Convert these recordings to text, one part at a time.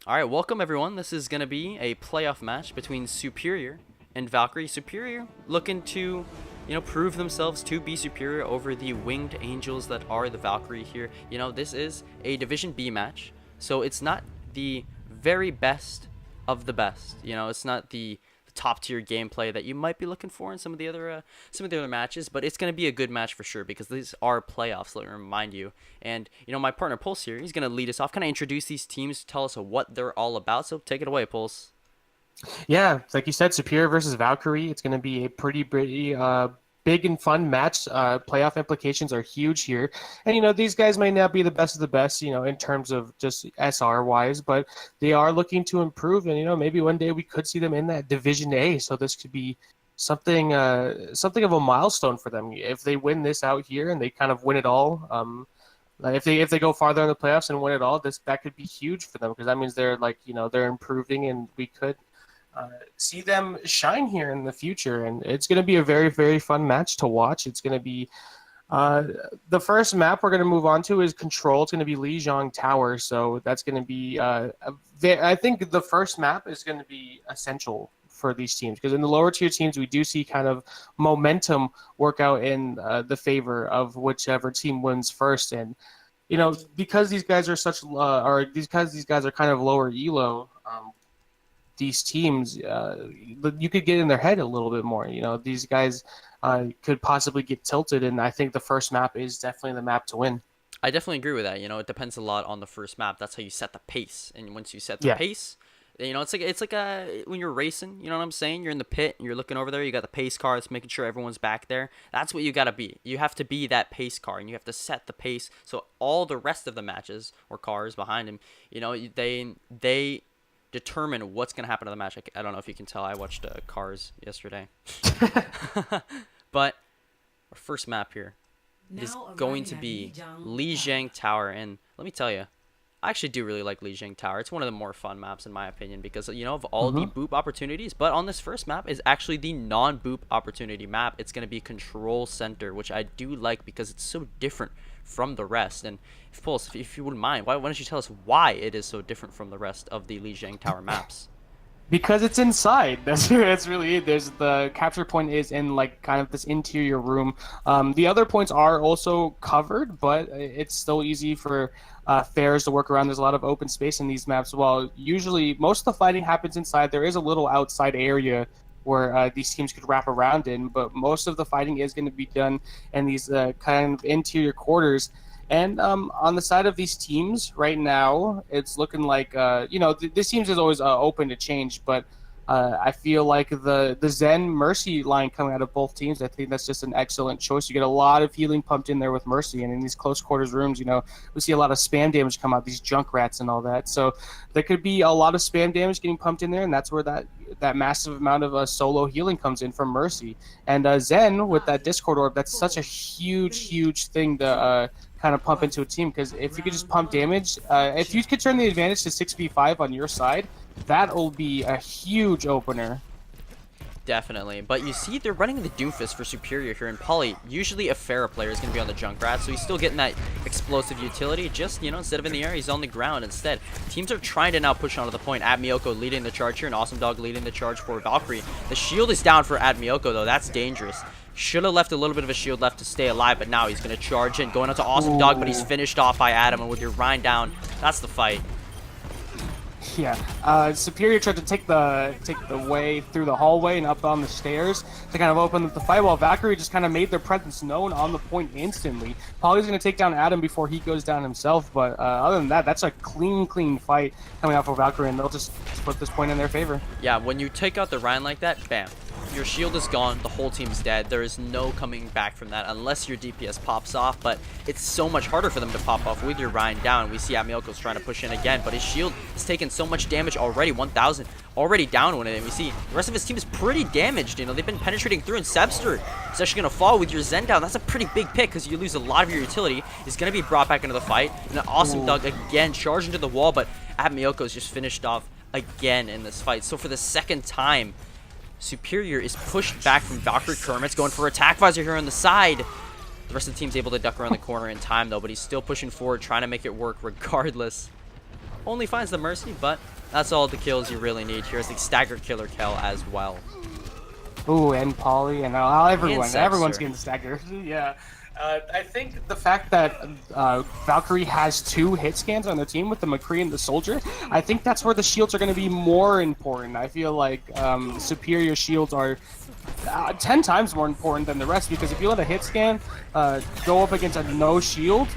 All right, welcome everyone. This is going to be a playoff match between Superior and Valkyrie. Superior looking to, prove themselves to be superior over the winged angels that are the Valkyrie here. This is a Division B match, so it's not the very best of the best. It's not the top tier gameplay that you might be looking for in some of the other matches, but it's going to be a good match for sure because these are playoffs, let me remind you. And my partner Pulse here, he's going to lead us off, kind of introduce these teams, tell us what they're all about. So take it away, Pulse. Yeah, like you said, Superior versus Valkyrie. It's going to be a pretty big and fun match. Playoff implications are huge here, and these guys might not be the best of the best, in terms of just SR wise, but they are looking to improve, and maybe one day we could see them in that Division A. So this could be something of a milestone for them if they win this out here and they kind of win it all. Like if they go farther in the playoffs and win it all, that could be huge for them because that means they're they're improving, and we could see them shine here in the future. And it's going to be a very fun match to watch. It's going to be uh, the first map we're going to move on to is Control. It's going to be Lijiang Tower. So that's going to be, I think the first map is going to be essential for these teams because in the lower tier teams, we do see kind of momentum work out in the favor of whichever team wins first. And, because these guys are because these guys are kind of lower elo, these teams, you could get in their head a little bit more. These guys could possibly get tilted, and I think the first map is definitely the map to win. I definitely agree with that. It depends a lot on the first map. That's how you set the pace, and once you set the Yeah, pace, it's like when you're racing. You know what I'm saying? You're in the pit and you're looking over there. You got the pace car. It's making sure everyone's back there. That's what you gotta be. You have to be that pace car, and you have to set the pace. So all the rest of the matches or cars behind him, they determine what's going to happen to the match. I don't know if you can tell. I watched Cars yesterday. But our first map here is Now going arriving to at be Lijiang Lijiang Tower. And let me tell you, I actually do really like Lijiang Tower. It's one of the more fun maps in my opinion because, of all the hmm boop opportunities. But on this first map is actually the non-boop opportunity map. It's going to be Control Center, which I do like because it's so different from the rest. And if Pulse, if you wouldn't mind, why don't you tell us why it is so different from the rest of the Lijiang Tower maps? because it's inside. That's really it. There's the capture point is in like kind of this interior room. The other points are also covered, but it's still easy for fares to work around. There's a lot of open space in these maps. While usually most of the fighting happens inside, there is a little outside area where these teams could wrap around in, but most of the fighting is going to be done in these kind of interior quarters. And on the side of these teams right now, it's looking like this teams is always open to change, but I feel like the Zen Mercy line coming out of both teams, I think that's just an excellent choice. You get a lot of healing pumped in there with Mercy, and in these close quarters rooms, we see a lot of spam damage come out, these junk rats and all that. So there could be a lot of spam damage getting pumped in there, and that's where that massive amount of solo healing comes in from Mercy. And Zen with that Discord orb, that's such a huge thing to kind of pump into a team because if you could just pump damage, if you could turn the advantage to 6v5 on your side, that'll be a huge opener. Definitely. But you see, they're running the Doomfist for Superior here, and Polly, usually a Pharah player, is going to be on the Junkrat, so he's still getting that explosive utility. Just, instead of in the air, he's on the ground instead. Teams are trying to now push onto the point. Admioko leading the charge here, and Awesome Dog leading the charge for Valkyrie. The shield is down for Admioko, though. That's dangerous. Should have left a little bit of a shield left to stay alive, but now he's going to charge in, going out to Awesome Dog, but he's finished off by Adam, and with your Rhine down, that's the fight. Yeah, Superior tried to take the way through the hallway and up on the stairs to kind of open up the fight, while Valkyrie just kind of made their presence known on the point instantly. Polly's going to take down Adam before he goes down himself, but other than that, that's a clean fight coming out for Valkyrie, and they'll just put this point in their favor. Yeah, when you take out the Rhine like that, bam. Your shield is gone, the whole team's dead. There is no coming back from that unless your DPS pops off, but it's so much harder for them to pop off with your Rhine down. We see Amioko's trying to push in again, but his shield has taken so much damage already, 1,000, already down one of them. We see the rest of his team is pretty damaged, they've been penetrating through, and Sebster is actually going to fall with your Zen down. That's a pretty big pick because you lose a lot of your utility. He's going to be brought back into the fight, and an Awesome Dog again charged into the wall, but Amioko's just finished off again in this fight. So for the second time, Superior is pushed back from Valkyrie. Kermit's going for attack visor here on the side. The rest of the team's able to duck around the corner in time, though, but he's still pushing forward, trying to make it work regardless. Only finds the Mercy, but That's all the kills you really need here. It's like staggered killer kill as well. Ooh, and Polly, and everyone's Sexter. getting staggered. Yeah. I think the fact that Valkyrie has 2 hit scans on their team with the McCree and the Soldier, I think that's where the shields are going to be more important. I feel like superior shields are 10 times more important than the rest, because if you let a hit scan go up against a no shield,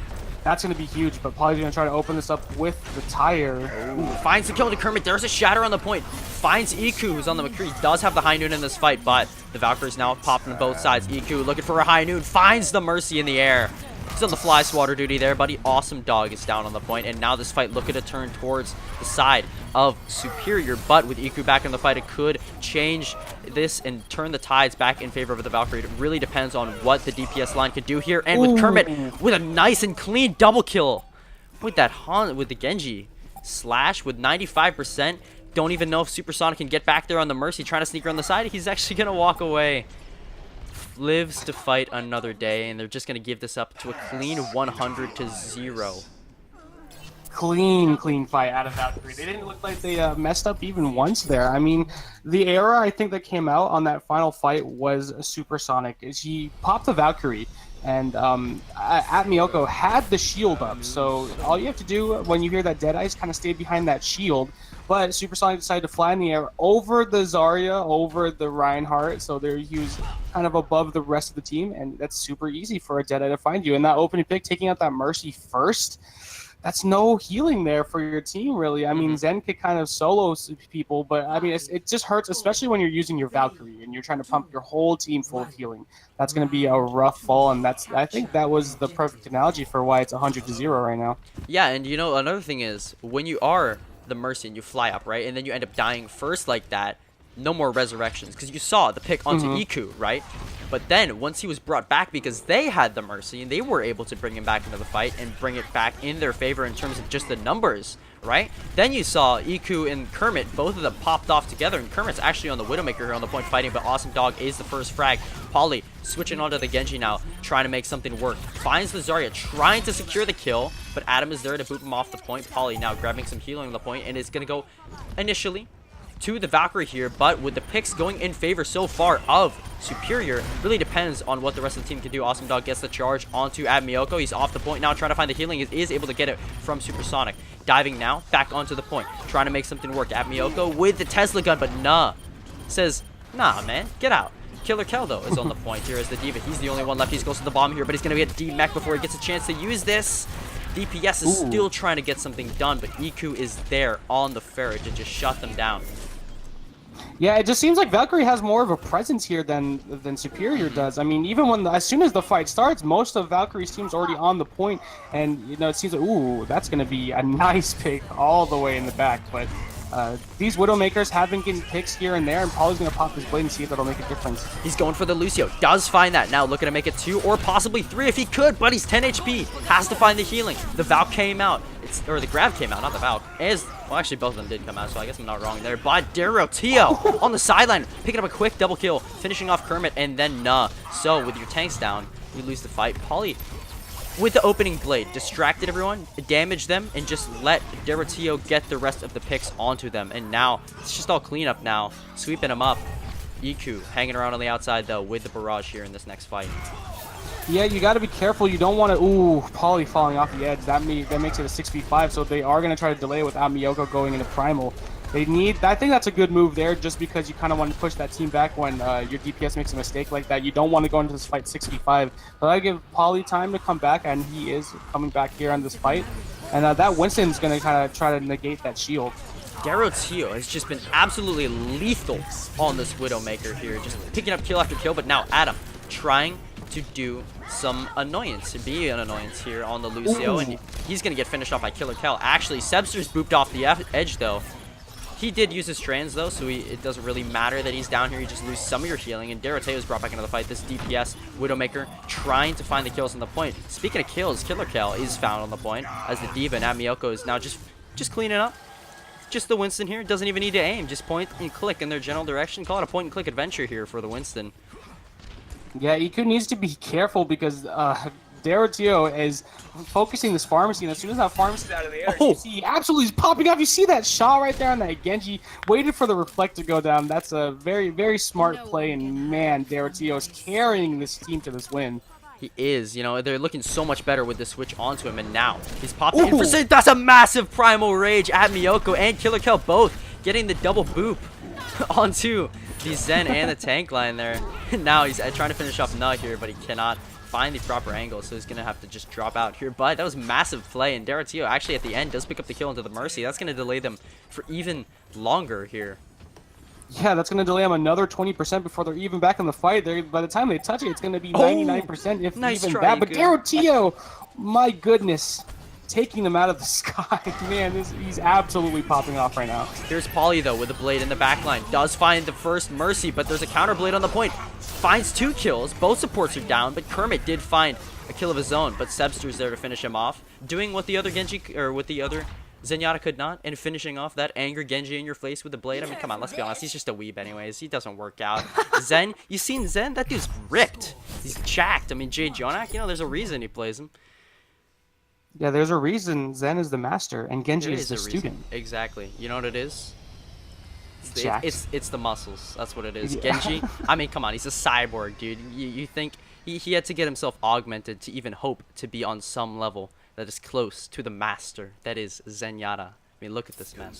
that's going to be huge. But Polly's going to try to open this up with the tire. Ooh, finds the kill to Kermit. There's a shatter on the point. Finds Iku, who's on the McCree. Does have the high noon in this fight, but the Valkyrie's now popping on both sides. Iku looking for a high noon. Finds the Mercy in the air. He's on the fly swatter duty there, buddy. Awesome Dog is down on the point, and now this fight looking to turn towards the side of Superior. But with Iku back in the fight, it could change this and turn the tides back in favor of the Valkyrie. It really depends on what the DPS line can do here. And with Kermit with a nice and clean double kill with that with the Genji slash with 95%. Don't even know if Supersonic can get back there on the Mercy, trying to sneak her on the side. He's actually gonna walk away. Lives to fight another day, and they're just gonna give this up to a clean 100-0. Clean fight out of Valkyrie. They didn't look like they messed up even once there. I mean, the error I think that came out on that final fight was Supersonic. He popped the Valkyrie, and Miyoko had the shield up. So all you have to do when you hear that Deadeye is kind of stay behind that shield. But Supersonic decided to fly in the air over the Zarya, over the Reinhardt. So he was kind of above the rest of the team, and that's super easy for a Deadeye to find you. And that opening pick, taking out that Mercy first, that's no healing there for your team, really. I mean, Zen could kind of solo people, but I mean, it just hurts, especially when you're using your Valkyrie and you're trying to pump your whole team full of healing. That's going to be a rough fall, and I think that was the perfect analogy for why it's 100-0 right now. Yeah, and you know, another thing is, when you are the Mercy and you fly up, right, and then you end up dying first like that, no more resurrections, because you saw the pick onto Iku, right? But then once he was brought back, because they had the Mercy and they were able to bring him back into the fight and bring it back in their favor in terms of just the numbers, right? Then you saw Iku and Kermit, both of them popped off together, and Kermit's actually on the Widowmaker here on the point fighting, but Awesome Dog is the first frag. Polly switching onto the Genji now, trying to make something work. Finds the Zarya, trying to secure the kill, but Adam is there to boot him off the point. Polly now grabbing some healing on the point, and is going to go initially to the Valkyrie here, but with the picks going in favor so far of Superior, really depends on what the rest of the team can do. Awesome Dog gets the charge onto Miyoko. He's off the point now, trying to find the healing. He is able to get it from Supersonic. Diving now, back onto the point, trying to make something work. Miyoko with the Tesla gun, but nah. Says, nah, man, get out. Killer Kel, though, is on the point here as the Diva. He's the only one left. He goes to the bomb here, but he's going to get D-Mech before he gets a chance to use this. DPS is still trying to get something done, but Iku is there on the ferret to just shut them down. Yeah, it just seems like Valkyrie has more of a presence here than Superior does. I mean, even as soon as the fight starts, most of Valkyrie's team's already on the point, and you know, it seems like, ooh, that's going to be a nice pick all the way in the back. But these Widowmakers have been getting picks here and there, and Paul's going to pop his blade and see if that'll make a difference. He's going for the Lucio. Does find that. Now looking to make it 2 or possibly 3 if he could, but he's 10 HP. Has to find the healing. The Valk came out. Or the Grav came out, not the Valk. Well, actually, both of them did come out, so I guess I'm not wrong there. But Derotio on the sideline, picking up a quick double kill, finishing off Kermit, and then nah. So with your tanks down, we lose the fight. Polly with the opening blade, distracted everyone, damaged them, and just let Derotio get the rest of the picks onto them. And now, it's just all cleanup now, sweeping them up. Iku hanging around on the outside, though, with the barrage here in this next fight. Yeah, you got to be careful. You don't want to... Ooh, Polly falling off the edge. That makes it a 6v5, so they are going to try to delay it without Miyoko going into Primal. I think that's a good move there, just because you kind of want to push that team back when your DPS makes a mistake like that. You don't want to go into this fight 6v5. But I give Polly time to come back, and he is coming back here on this fight. And that Winston's going to kind of try to negate that shield. Derotio has just been absolutely lethal on this Widowmaker here, just picking up kill after kill. But now Adam trying to do some annoyance, to be an annoyance here on the Lucio, and he's going to get finished off by Killer Kel. Actually, Sebster's booped off the edge, though. He did use his trans, though, so it doesn't really matter that he's down here. You just lose some of your healing, and Deroteo is brought back into the fight. This DPS Widowmaker trying to find the kills on the point. Speaking of kills, Killer Kel is found on the point, as the Diva and Miyoko is now just cleaning up. Just the Winston here, doesn't even need to aim, just point and click in their general direction. Call it a point and click adventure here for the Winston. Yeah, Iku needs to be careful because Derotio is focusing this pharmacy, and as soon as that pharmacy is out of the air, you see he absolutely is popping up. You see that shot right there on that Genji, waited for the reflect to go down. That's a very, very smart play, and man, Derotio is carrying this team to this win. He is, you know, they're looking so much better with the switch onto him, and now he's popping in for Zen. That's a massive Primal Rage at Miyoko and Killer Kel both getting the double boop onto the Zen and the tank line there. Now he's trying to finish off Nut here, but he cannot find the proper angle, so he's going to have to just drop out here. But that was massive play, and Derotio actually at the end does pick up the kill into the Mercy. That's going to delay them for even longer here. Yeah, that's going to delay them another 20% before they're even back in the fight. By the time they touch it, it's going to be 99%, if nice even try, that. But Derotio, my goodness, taking them out of the sky. Man, he's absolutely popping off right now. Here's Pauly, though, with a blade in the back line. Does find the first Mercy, but there's a counter blade on the point. Finds 2 kills. Both supports are down, but Kermit did find a kill of his own, but Sebster's there to finish him off. Doing what the other Genji, or what the other Zenyatta could not, and finishing off that anger Genji in your face with the blade. I mean, come on, let's be honest. He's just a weeb anyways. He doesn't work out. Zen, you seen Zen? That dude's ripped. He's jacked. I mean, Jay Jonak, you know, there's a reason he plays him. Yeah, there's a reason Zen is the master and Genji is the student. Exactly. You know what it is? It's the muscles. That's what it is. Yeah. Genji, I mean, come on. He's a cyborg, dude. You think he had to get himself augmented to even hope to be on some level that is close to the master that is Zenyatta. I mean, look at this man.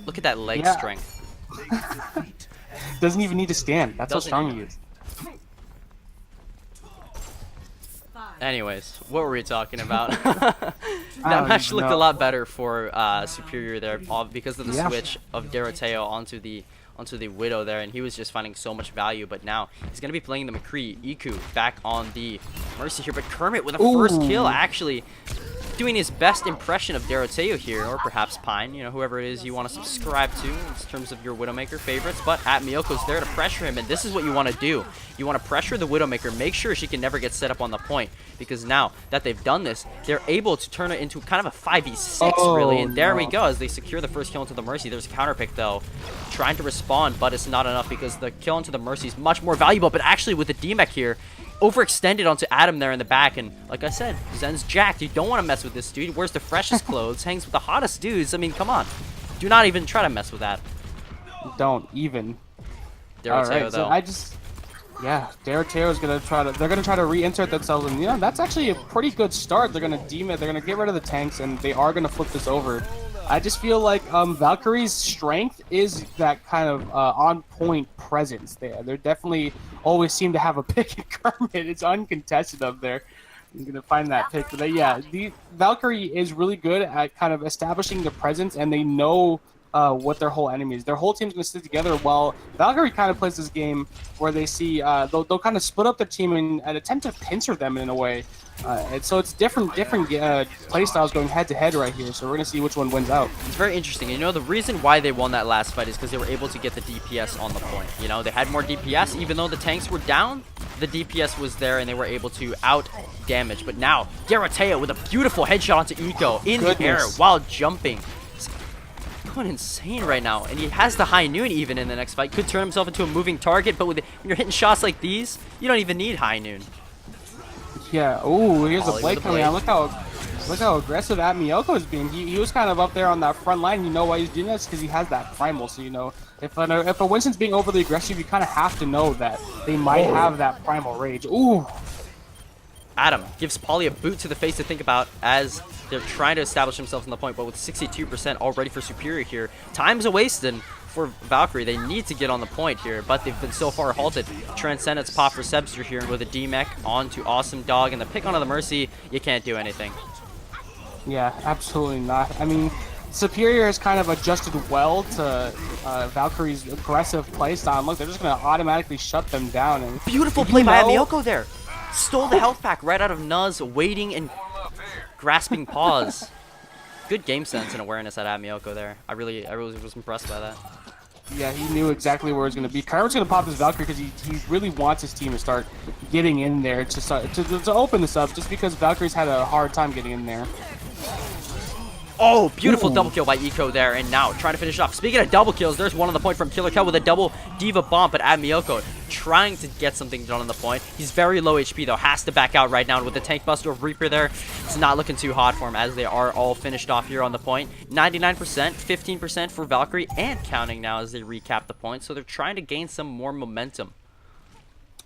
Look at that leg strength. Doesn't even need to stand. That's how strong he is. Anyways, what were we talking about? That match looked a lot better for Superior there, because of the switch of Deroteo onto the Widow there, and he was just finding so much value. But now he's going to be playing the McCree. Iku back on the Mercy here, but Kermit with a first kill, actually doing his best impression of Deroteo here, or perhaps Pine, you know, whoever it is you want to subscribe to in terms of your Widowmaker favorites. But at Miyoko's there to pressure him, and this is what you want to do. You want to pressure the Widowmaker, make sure she can never get set up on the point, because now that they've done this, they're able to turn it into kind of a 5v6 really, and there we go as they secure the first kill into the Mercy. There's a counter pick though, trying to respond, but it's not enough because the kill into the Mercy is much more valuable. But actually with the D-Mech here, overextended onto Adam there in the back, and like I said, Zen's jacked. You don't want to mess with this dude. He wears the freshest clothes, hangs with the hottest dudes. I mean, come on. Do not even try to mess with that. Don't even. Deroteo, though. So Deroteo is gonna try to. They're gonna try to re-insert themselves, and that's actually a pretty good start. They're gonna demon. They're gonna get rid of the tanks, and they are gonna flip this over. I just feel like Valkyrie's strength is that kind of on-point presence there. They're definitely always seem to have a pick at Kermit. It's uncontested up there. I'm gonna find that pick, but the Valkyrie is really good at kind of establishing the presence, and they know what their whole enemy is. Their whole team's gonna stick together, while Valkyrie kind of plays this game where they see they'll kind of split up their team and attempt to pincer them in a way. And so it's different play styles going head to head right here. So we're gonna see which one wins out. It's very interesting. You know, the reason why they won that last fight is because they were able to get the DPS on the point. You know, they had more DPS, even though the tanks were down. The DPS was there, and they were able to out damage. But now Deroteo with a beautiful headshot onto Eco in the air while jumping. He's going insane right now, and he has the high noon even in the next fight. Could turn himself into a moving target, but when you're hitting shots like these, you don't even need high noon. Yeah. Oh, here's a blade coming out. Look how aggressive at Miyoko is being. He was kind of up there on that front line. You know why he's doing that? It's because he has that primal. So you know, if a Winston's being overly aggressive, you kind of have to know that they might have that primal rage. Ooh. Adam gives Pauly a boot to the face to think about as they're trying to establish themselves on the point, but with 62% already for Superior here, time's a wasted for Valkyrie. They need to get on the point here, but they've been so far halted. Transcendence pop for Sebster here with a D-Mech onto Awesome Dog, and the pick onto the Mercy, you can't do anything. Yeah, absolutely not. I mean, Superior has kind of adjusted well to Valkyrie's aggressive playstyle. Look, they're just going to automatically shut them down. And beautiful play by Miyoko there. Stole the health pack right out of Nuz, waiting and grasping paws. Good game sense and awareness at Miyoko there. I really was impressed by that. Yeah, he knew exactly where it was going to be. Kermit's going to pop his Valkyrie because he really wants his team to start getting in there to open this up, just because Valkyrie's had a hard time getting in there. Oh, beautiful double kill by Eco there, and now trying to finish off. Speaking of double kills, there's one on the point from Killer Kel with a double Diva bomb, but at Miyoko trying to get something done on the point. He's very low HP though, has to back out right now with the tank buster of Reaper there. It's not looking too hot for him as they are all finished off here on the point. 99%, 15% for Valkyrie, and counting now as they recap the point. So they're trying to gain some more momentum.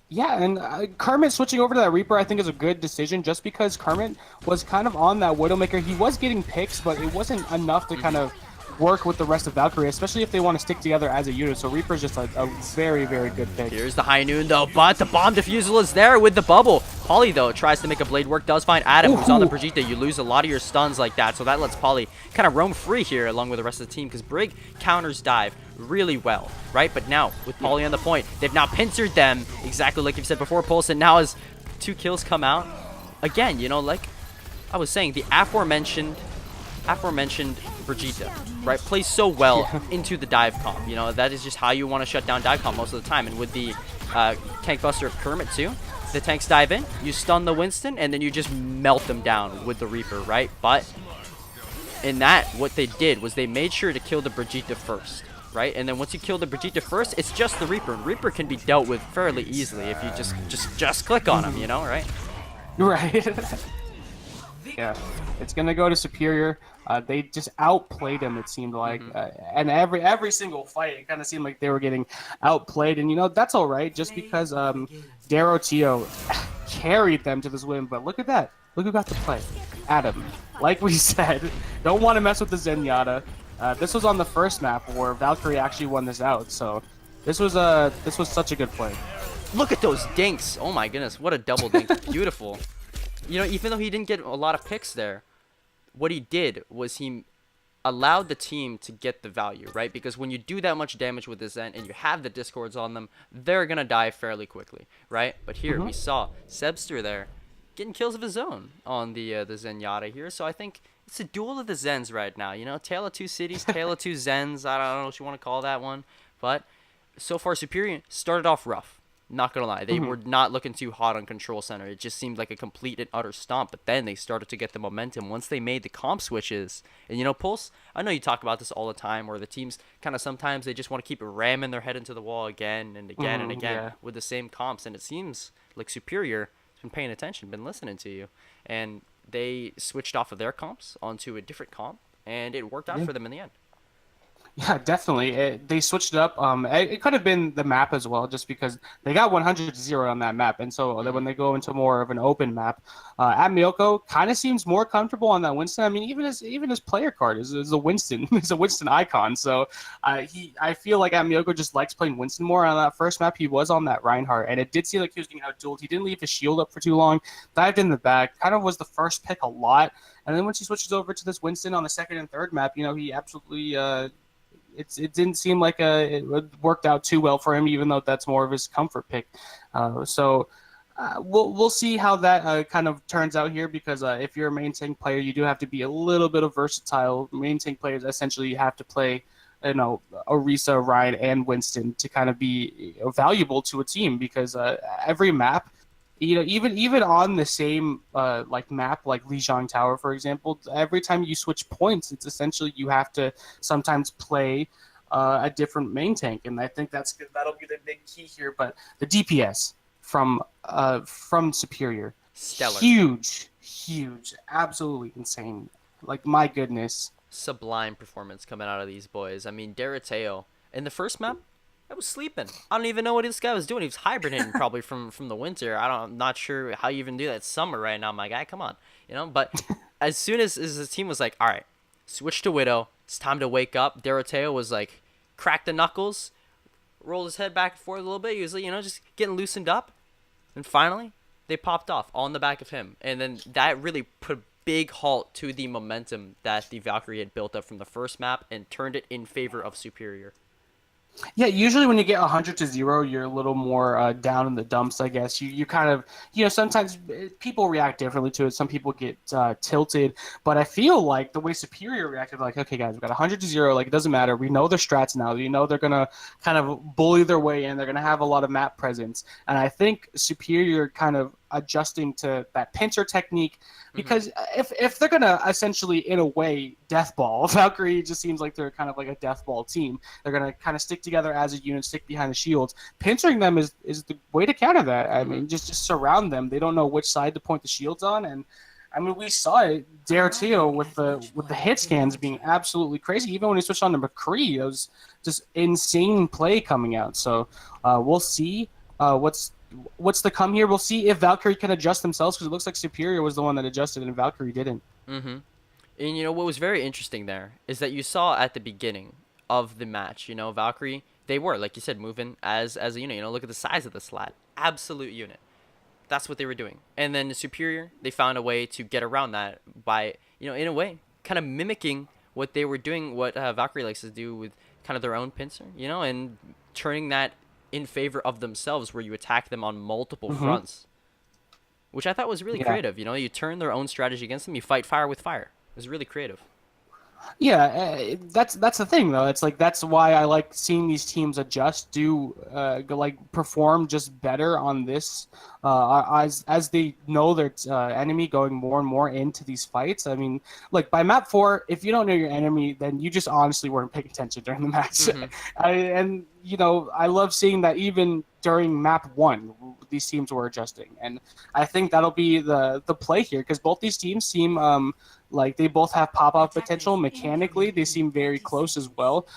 Yeah, and Kermit switching over to that Reaper I think is a good decision just because Kermit was kind of on that Widowmaker. He was getting picks, but it wasn't enough to kind of work with the rest of Valkyrie, especially if they want to stick together as a unit. So Reaper's just a very, very good pick. Here's the High Noon though, but the bomb defusal is there with the bubble. Polly though tries to make a blade work, does find Adam who's on the Brigitte. You lose a lot of your stuns like that, so that lets Polly kind of roam free here along with the rest of the team because Brig counters dive really well, right? But now with Polly on the point, they've now pincered them exactly like you've said before, Pulse, and now as 2 kills come out, again, you know, like I was saying, the aforementioned Brigitte, right, plays so well into the dive comp. You know, that is just how you want to shut down dive comp most of the time. And with the tank buster of Kermit too, the tanks dive in, you stun the Winston, and then you just melt them down with the Reaper, right? But in that, what they did was they made sure to kill the Brigitte first, right? And then once you kill the Brigitte first, it's just the Reaper. And Reaper can be dealt with fairly easily if you just click on him, you know, right? Right. Yeah, it's gonna go to Superior. They just outplayed him, it seemed like, and every single fight, it kind of seemed like they were getting outplayed. And you know that's all right, just because Darotio carried them to this win. But look at that! Look who got to play, Adam. Like we said, don't want to mess with the Zenyatta. This was on the first map where Valkyrie actually won this out, so this was such a good play. Look at those dinks! Oh my goodness, what a double dink! Beautiful. You know, even though he didn't get a lot of picks there, what he did was he allowed the team to get the value, right? Because when you do that much damage with the Zen and you have the Discords on them, they're going to die fairly quickly, right? But here we saw Sebster there getting kills of his own on the Zenyatta here. So I think it's a duel of the Zens right now. You know, Tale of Two Cities, Tale of Two Zens. I don't know what you want to call that one. But so far, Superior started off rough. Not gonna lie, they were not looking too hot on Control Center. It just seemed like a complete and utter stomp. But then they started to get the momentum once they made the comp switches. And you know, Pulse, I know you talk about this all the time, where the teams kind of sometimes they just want to keep ramming their head into the wall again and again and again with the same comps. And it seems like Superior has been paying attention, been listening to you, and they switched off of their comps onto a different comp, and it worked out for them in the end. Yeah, definitely. They switched it up. It could have been the map as well, just because they got 100-0 on that map, and so when they go into more of an open map, Amiyoko kind of seems more comfortable on that Winston. I mean, even his player card is a Winston. He's a Winston icon. So I feel like Amiyoko just likes playing Winston more. On that first map, he was on that Reinhardt, and it did seem like he was getting out-dueled. He didn't leave his shield up for too long. Dived in the back. Kind of was the first pick a lot, and then once he switches over to this Winston on the second and third map, you know, he absolutely. It didn't seem like it worked out too well for him, even though that's more of his comfort pick. So we'll see how that kind of turns out here, because if you're a main tank player, you do have to be a little bit of versatile. Main tank players essentially have to play, you know, Orisa, Ryan, and Winston to kind of be valuable to a team, because every map, you know, even on the same like map, like Lijiang Tower, for example, every time you switch points, it's essentially you have to sometimes play a different main tank, and I think that'll be the big key here. But the DPS from Superior, stellar, huge, absolutely insane. Like, my goodness, sublime performance coming out of these boys. I mean, Daroteo in the first map, I was sleeping. I don't even know what this guy was doing. He was hibernating probably from the winter. I'm not sure how you even do that. It's summer right now, my guy. Come on, you know. But as soon as the team was like, all right, switch to Widow. It's time to wake up. Daroteo was like, crack the knuckles, rolled his head back and forth a little bit. He was, you know, just getting loosened up. And finally, they popped off on the back of him. And then that really put a big halt to the momentum that the Valkyrie had built up from the first map and turned it in favor of Superior. Yeah, usually when you get 100-0, you're a little more down in the dumps, I guess. You kind of, you know, sometimes people react differently to it. Some people get tilted. But I feel like the way Superior reacted, like, okay, guys, we've got 100-0. Like, it doesn't matter. We know their strats now. You know they're going to kind of bully their way in. They're going to have a lot of map presence. And I think Superior kind of adjusting to that pincer technique, because if they're gonna essentially, in a way, death ball, Valkyrie just seems like they're kind of like a death ball team. They're gonna kind of stick together as a unit, stick behind the shields. Pincering them is the way to counter that. I mean, just surround them. They don't know which side to point the shields on, and I mean, we saw it, D'Artio with the hit scans being absolutely crazy. Even when he switched on to McCree, it was just insane play coming out. So we'll see what's to come here. We'll see if Valkyrie can adjust themselves, because it looks like Superior was the one that adjusted and Valkyrie didn't. And you know what was very interesting there is that you saw at the beginning of the match, you know, Valkyrie, they were, like you said, moving as a unit. You know, look at the size of the slat, absolute unit. That's what they were doing. And then Superior, they found a way to get around that by, you know, in a way, kind of mimicking what they were doing, what Valkyrie likes to do with kind of their own pincer, you know, and turning that in favor of themselves, where you attack them on multiple fronts, which I thought was really creative. You know, you turn their own strategy against them, you fight fire with fire. It was really creative. Yeah, that's the thing though. It's like that's why I like seeing these teams adjust, perform just better on this, as they know their enemy going more and more into these fights. I mean, like by map 4, if you don't know your enemy, then you just honestly weren't paying attention during the match. And you know, I love seeing that even during map 1, these teams were adjusting, and I think that'll be the play here, because both these teams seem like they both have pop-up potential. Mechanically, they seem very close as well.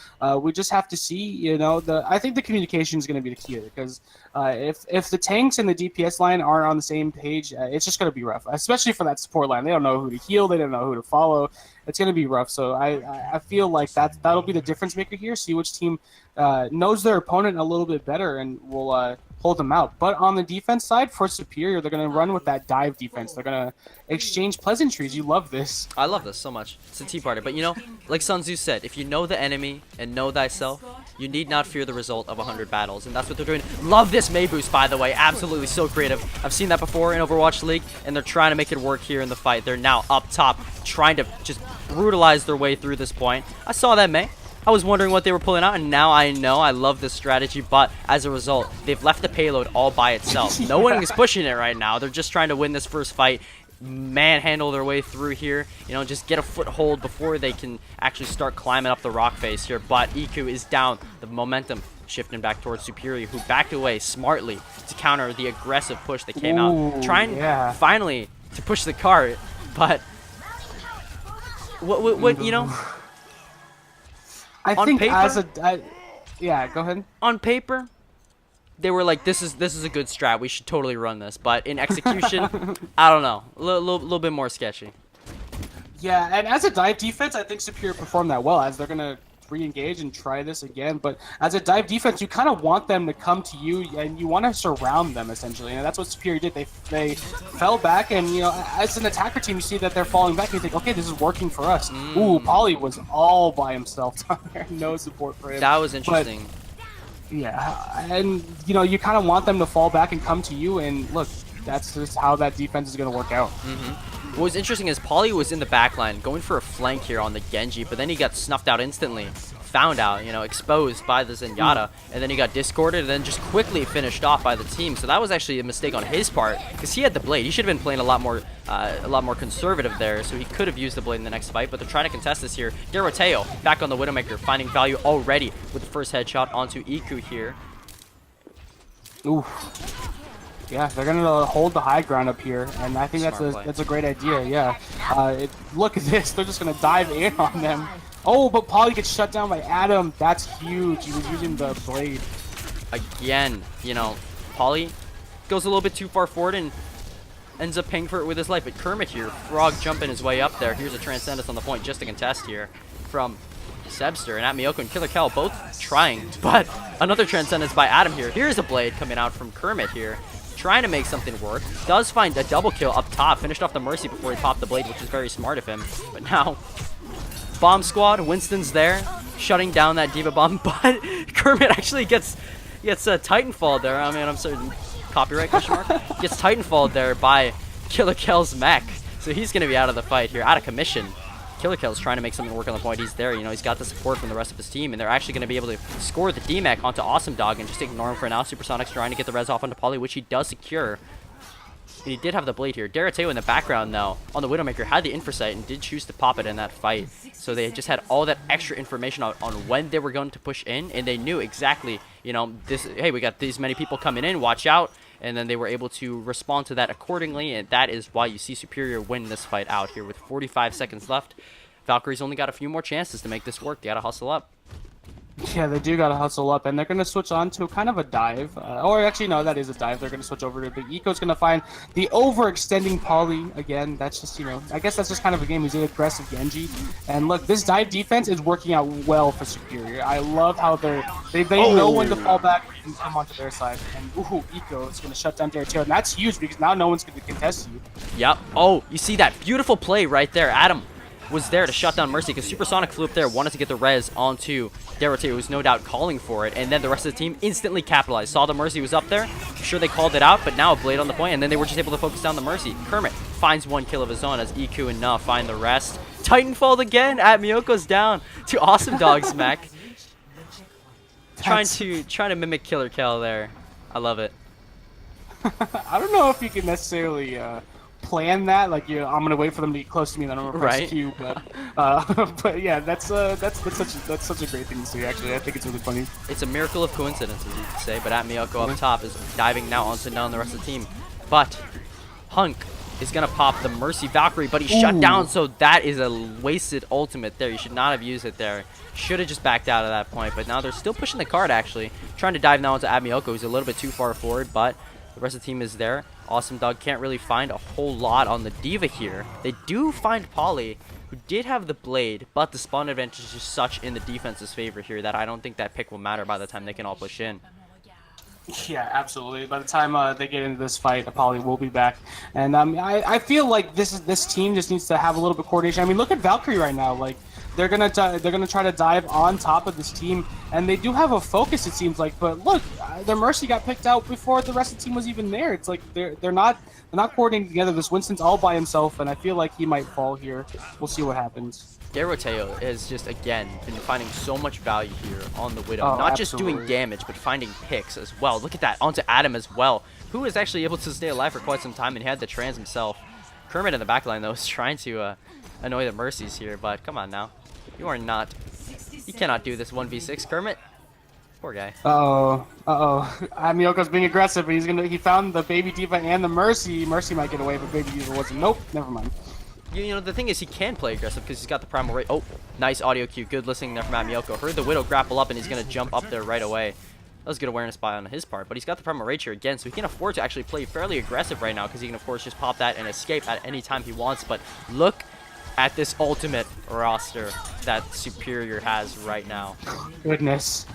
We just have to see, you know, I think the communication is going to be the key here, because if the tanks and the DPS line aren't on the same page, it's just going to be rough, especially for that support line. They don't know who to heal. They don't know who to follow. It's going to be rough. So I feel like that'll be the difference maker here. See which team knows their opponent a little bit better and will hold them out. But on the defense side, for Superior, they're going to run with that dive defense. They're going to exchange pleasantries. You love this. I love this so much. It's a tea party. But, you know, like Sun Tzu said, if you know the enemy and know thyself, you need not fear the result of 100 battles. And that's what they're doing. Love this May boost, by the way. Absolutely so creative. I've seen that before in Overwatch League, and they're trying to make it work here in the fight. They're now up top, trying to just brutalize their way through this point. I saw that, May. I was wondering what they were pulling out, and now I know. I love this strategy, but as a result, they've left the payload all by itself. No one is pushing it right now. They're just trying to win this first fight, manhandle their way through here, you know, just get a foothold before they can actually start climbing up the rock face here. But Iku is down. The momentum shifting back towards Superior, who backed away smartly to counter the aggressive push that came out, trying finally to push the cart. But what you know? I on think paper, yeah, go ahead. On paper, they were like, this is a good strat. We should totally run this. But in execution, I don't know. A little bit more sketchy. Yeah, and as a dive defense, I think Superior performed that well, as they're going to re-engage and try this again. But as a dive defense, you kind of want them to come to you, and you want to surround them, essentially. And that's what Superior did. They fell back, and, you know, as an attacker team, you see that they're falling back, and you think, okay, this is working for us. Ooh, Polly was all by himself down there. No support for him. That was interesting. But, yeah, and, you know, you kind of want them to fall back and come to you, and look, that's just how that defense is going to work out. What was interesting is Polly was in the back line going for a flank here on the Genji, but then he got snuffed out instantly. Found out, you know, exposed by the Zenyatta, and then he got discorded and then just quickly finished off by the team. So that was actually a mistake on his part, because he had the blade. He should have been playing a lot more conservative there, so he could have used the blade in the next fight. But they're trying to contest this here. D'Artio back on the Widowmaker, finding value already with the first headshot onto Iku here. Ooh. Yeah, they're gonna hold the high ground up here, and I think that's a great idea. Yeah, look at this; they're just gonna dive in on them. Oh, but Polly gets shut down by Adam. That's huge. He was using the blade. Again, you know, Polly goes a little bit too far forward and ends up paying for it with his life. But Kermit here, Frog jumping his way up there. Here's a Transcendence on the point just to contest here from Sebster, and Miyoko and Killer Kel both trying, but another Transcendence by Adam here. Here's a blade coming out from Kermit here, trying to make something work. Does find a double kill up top, finished off the Mercy before he popped the blade, which is very smart of him. But now, Bomb Squad, Winston's there, shutting down that Diva Bomb, but Kermit actually gets a Titanfall there. I mean, I'm certain, copyright question mark? Gets Titanfall there by Killer Kel's mech. So he's going to be out of the fight here, out of commission. Killer Kel's trying to make something work on the point. He's there, you know, he's got the support from the rest of his team, and they're actually going to be able to score the D-Mech onto Awesome Dog and just ignore him for now. Supersonic's trying to get the res off onto Polly, which he does secure. And he did have the blade here. Derateo in the background, though, on the Widowmaker, had the Infrasight and did choose to pop it in that fight. So they just had all that extra information on when they were going to push in, and they knew exactly, you know, this. Hey, we got these many people coming in, watch out. And then they were able to respond to that accordingly, and that is why you see Superior win this fight out here with 45 seconds left. Valkyrie's only got a few more chances to make this work. They gotta hustle up. Yeah, they do gotta hustle up, and they're gonna switch on to kind of a dive. Or actually, no, that is a dive. They're gonna switch over to the Eco's gonna find the overextending Poly again. That's just, you know, I guess that's just kind of a game. He's an aggressive Genji, and look, this dive defense is working out well for Superior. I love how they know when to fall back and come onto their side. And ooh, Eco is gonna shut down Derateo, and that's huge because now no one's gonna contest you. Yep. Oh, you see that beautiful play right there. Adam was there to shut down Mercy because Supersonic flew up there, wanted to get the res onto Derateo, who was no doubt calling for it, and then the rest of the team instantly capitalized. Saw the Mercy was up there. I'm sure they called it out, but now a blade on the point, and then they were just able to focus down the Mercy. Kermit finds one kill of his own as EQ and Na find the rest. Titanfall again at Miyoko's down to Awesome Dogs Mech. Trying to mimic Killer Kel there. I love it. I don't know if you can necessarily plan that. Like, I'm gonna wait for them to get close to me, then I'm gonna press Q. But but yeah, that's such a great thing to see. Actually, I think it's really funny. It's a miracle of coincidences, you could say. But at Miyoko up top is diving now onto down the rest of the team. But Hunk is gonna pop the Mercy Valkyrie, but he's shut down. So that is a wasted ultimate there. You should not have used it there. Should have just backed out at that point. But now they're still pushing the card, actually, trying to dive now into Abmiyoko, who's a little bit too far forward, but the rest of the team is there. Awesome Dog can't really find a whole lot on the D.Va here. They do find Polly, who did have the blade, but the spawn advantage is just such in the defense's favor here that I don't think that pick will matter by the time they can all push in. Yeah, absolutely. By the time they get into this fight, Polly will be back, and I feel like this team just needs to have a little bit of coordination. I mean, look at Valkyrie right now. Like, they're gonna try to dive on top of this team, and they do have a focus, it seems like. But look, their Mercy got picked out before the rest of the team was even there. It's like they're not coordinating together. This Winston's all by himself, and I feel like he might fall here. We'll see what happens. Derateo has just, again, been finding so much value here on the Widow. Oh, Not absolutely. just doing damage, but finding picks as well. Look at that, onto Adam as well, who was actually able to stay alive for quite some time, and he had the trans himself. Kermit in the backline, though, is trying to annoy the Mercies here, but come on now. You are not... You cannot do this 1v6, Kermit. Poor guy. Miyoko's being aggressive, but he found the baby D.Va and the Mercy. Mercy might get away, but baby D.Va wasn't. Nope, never mind. You know, the thing is, he can play aggressive because he's got the primal rate. Oh, nice audio cue. Good listening there from Miyoko. Heard the Widow grapple up, and he's going to jump up there right away. That was good awareness by on his part, but he's got the primal rage here again, so he can afford to actually play fairly aggressive right now because he can, of course, just pop that and escape at any time he wants. But look at this ultimate roster that Superior has right now. Goodness.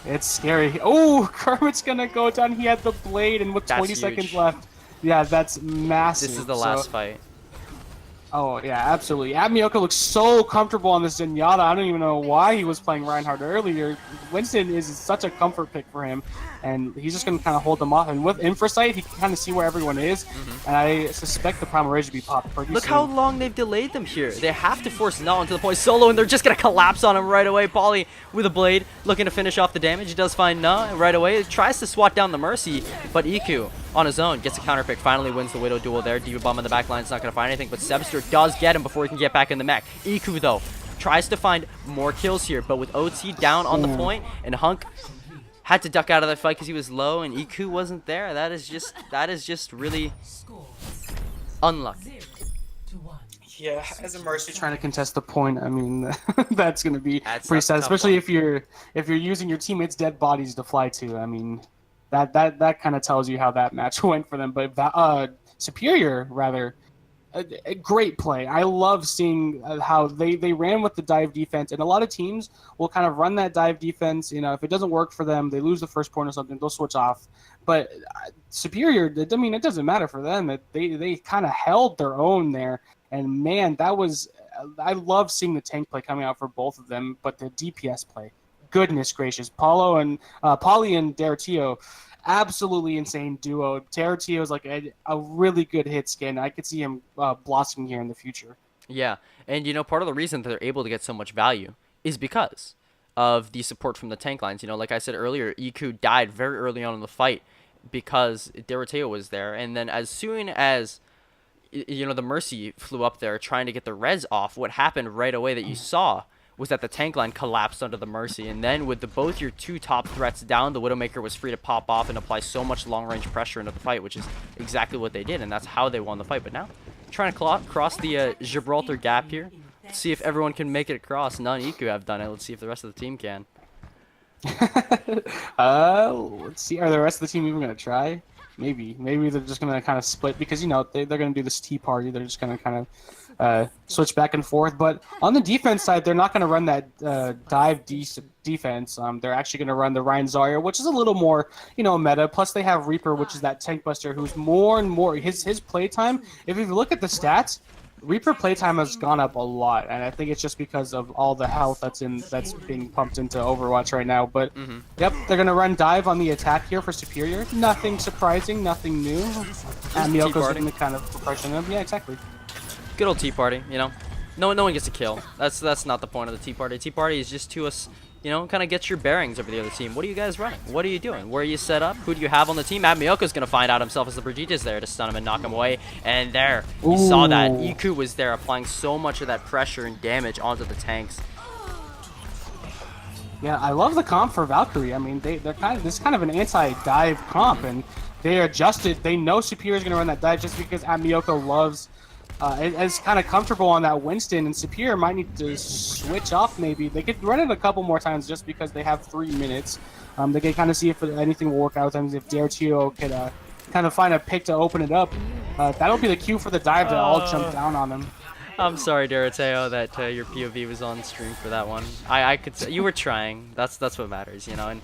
It's scary. Oh, Kermit's going to go down. He had the blade, and with That's 20 huge. seconds left. Yeah, that's massive. This is the last fight. Oh, yeah, absolutely. Miyoko looks so comfortable on this Zenyatta. I don't even know why he was playing Reinhardt earlier. Winston is such a comfort pick for him, and he's just going to kind of hold them off. And with Infrasight, he can kind of see where everyone is, and I suspect the Primal Rage to be popped pretty Look soon. how long they've delayed them here. They have to force Null into the point solo, and they're just going to collapse on him right away. Polly with a blade, looking to finish off the damage. He does find Null right away. Tries to swat down the Mercy, but Iku on his own gets a counter pick. Finally wins the Widow duel there. D.Va Bomb in the back line is not going to find anything, but Sebster does get him before he can get back in the mech. Iku, though, tries to find more kills here, but with OT down on the point, and Hunk had to duck out of that fight because he was low, and Iku wasn't there. That is just really unlucky. Yeah, as a Mercy trying to contest the point, I mean, that's going to be pretty sad, a tough especially one. if you're using your teammates' dead bodies to fly to. I mean, that kind of tells you how that match went for them. But Superior, rather, a great play. I love seeing how they ran with the dive defense, and a lot of teams will kind of run that dive defense. You know, if it doesn't work for them, they lose the first point or something, they'll switch off. But Superior, I mean, it doesn't matter for them. They kind of held their own there, and man, that was. I love seeing the tank play coming out for both of them, but the DPS play, goodness gracious, Polly and Derateo. Absolutely insane duo. Derateo is like a really good hit skin. I could see him blossoming here in the future. Yeah, and you know, part of the reason that they're able to get so much value is because of the support from the tank lines. You know, like I said earlier, Iku died very early on in the fight, because Doroteo was there, and then as soon as the Mercy flew up there trying to get the res off, what happened right away that you saw was that the tank line collapsed under the Mercy, and then with both your two top threats down, the Widowmaker was free to pop off and apply so much long-range pressure into the fight, which is exactly what they did, and that's how they won the fight. But now, trying to cross the Gibraltar gap here. Let's see if everyone can make it across. None Iku have done it. Let's see if the rest of the team can. Let's see. Are the rest of the team even gonna try? Maybe they're just gonna kind of split because they're gonna do this tea party. They're just gonna kind of switch back and forth. But on the defense side, they're not gonna run that dive defense. They're actually gonna run the Ryan Zarya, which is a little more meta. Plus they have Reaper, which is that tank buster, who's more and more his playtime. If you look at the stats, Reaper playtime has gone up a lot, and I think it's just because of all the health that's being pumped into Overwatch right now. But yep, they're gonna run dive on the attack here for Superior. Nothing surprising, nothing new. And Miyoko's going to kind of pressure them. Yeah, exactly. Good old tea party, No one gets a kill. That's not the point of the tea party. Tea party is just to us, kind of get your bearings over the other team. What are you guys running? What are you doing? Where are you set up? Who do you have on the team? Miyoko's going to find out himself as the Brigitte's there to stun him and knock him away. And there, you saw that. Iku was there applying so much of that pressure and damage onto the tanks. Yeah, I love the comp for Valkyrie. I mean, they're this is kind of an anti-dive comp, and they adjusted. They know Superior's going to run that dive just because Miyoko loves is kind of comfortable on that Winston, and Superior might need to switch off maybe. They could run it a couple more times just because they have 3 minutes. They can kind of see if anything will work out with them, if Doroteo could kind of find a pick to open it up. That'll be the cue for the dive to all jump down on them. I'm sorry, Doroteo, that your POV was on stream for that one. I could say you were trying. That's what matters, And